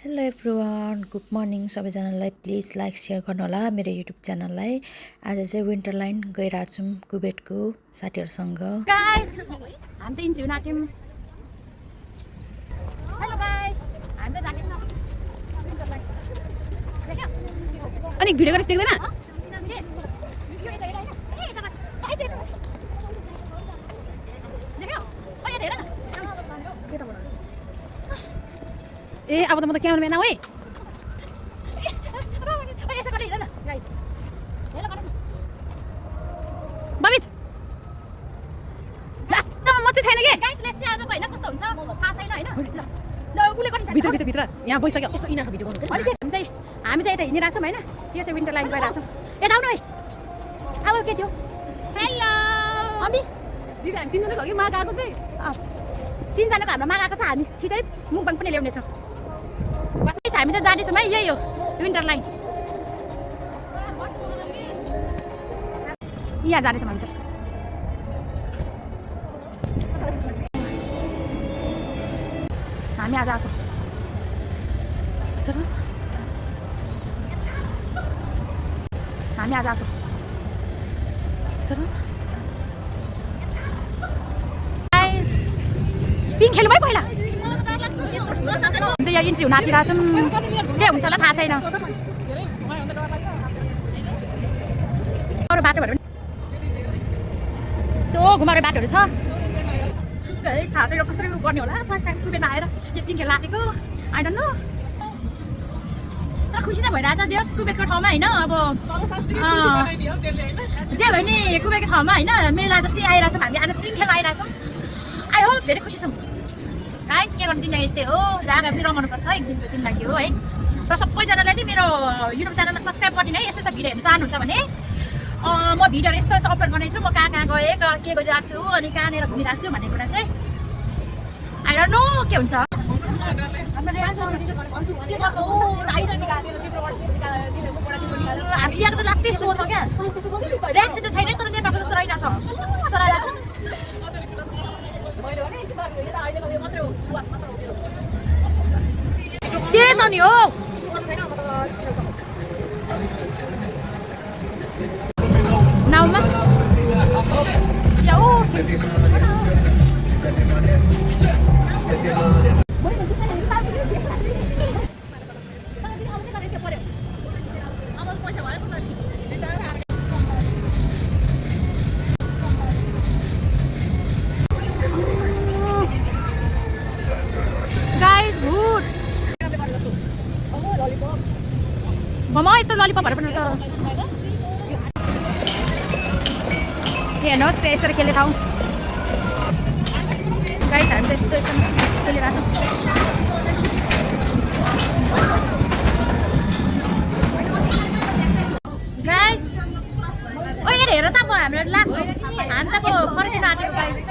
Hello everyone, good morning सबैजनालाई। Please like share गर्नु होला मेरो युट्युब च्यानललाई। आज चाहिँ विन्टरल्यान्ड गइरहेको छौँ कुवेतको साथीहरूसँग। गाइस हामी त इन्टरभ्यु नाट्यौँ। हेलो गाइस हामी त जाने छौँ अनि भिडियो गरेर देख्दैन ए अब त म त क्यामेराम्यान हो है। बबित लास्टमा म चाहिँ छैन के गाइस लेट्स आज हैन कस्तो हुन्छ थाहा छैन हैन ल उले गर्नु भित्र भित्र यहाँ बसिसक्यो यस्तो इनाको भिडियो गर्नु हामी चाहिँ यता हिँडिरहेको छौँ हैन। यो चाहिँ विन्टर लाइन गइरहेको छौँ। यता आउनु है। अब के थियो हेलो अमिस दिदी हामी तिनजना छ कि माग आएको चाहिँ तिनजनाको हाम्रो माग आएको छ। हामी छिटै मुखबाङ पनि ल्याउने छौँ। हामी चाहिँ जानेछौँ है। यही हो विन्टर लाइन। यहाँ जानेछौँ हामी चाहिँ। हामी आज आएको हामी आज आएको पिङ खेलौँ है पहिला। यहाँ इन्ट्री हुन आँटिरहेको छौँ। के हुन्छ होला थाहा छैन। अरू बाटोहरू त्यो घुमाउने बाटोहरू छ। थाहा छैन कसरी गर्ने होला। फर्स्ट टाइम कुवेतमा आएर यो पिङ खेल्न आँटेको आई डोन्ट नो। तर खुसी त भइरहेछ देश कुवेतको ठाउँमा होइन। अब जे भयो नि कुवेतको ठाउँमा होइन मेला जस्तै आइरहेको छौँ। हामी आज पिङ खेल्न आइरहेछौँ। आई होप धेरै खुसी छौँ। गाइस के गर्नु जिन्दगी यस्तै हो। जग्गा पनि रमाउनुपर्छ एक दिनको जिन्दगी हो है। र सबैजनाले नि मेरो युट्युब च्यानलमा सब्सक्राइब गरिदिनु है। यस्तो भिडियो हेर्नु चाहनुहुन्छ भने म भिडियोहरू यस्तो यस्तो अपलोड गर्नेछु। म कहाँ कहाँ गएँ के गरिरहेको छु अनि कहाँनिर घुमिरहेको छु भन्ने कुरा चाहिँ आई डोन्ट नो के हुन्छ। हामी यहाँ त लाग्दै स्लो छ क्या। रियाक्सन त छैन तर नेपालको जस्तो रहेनछ। के त नि हो नाउमा ममा यत्रो ललिपपहरू पनि छ। हेर्नुहोस् यसरी खेल्ने ठाउँ। गाइस हामी त यस्तो यस्तो खेलिरहेको छौँ। गाइस ओ हेर त अब हाम्रो लास्ट हामी त अब पर्खिन आँटेको गाइस।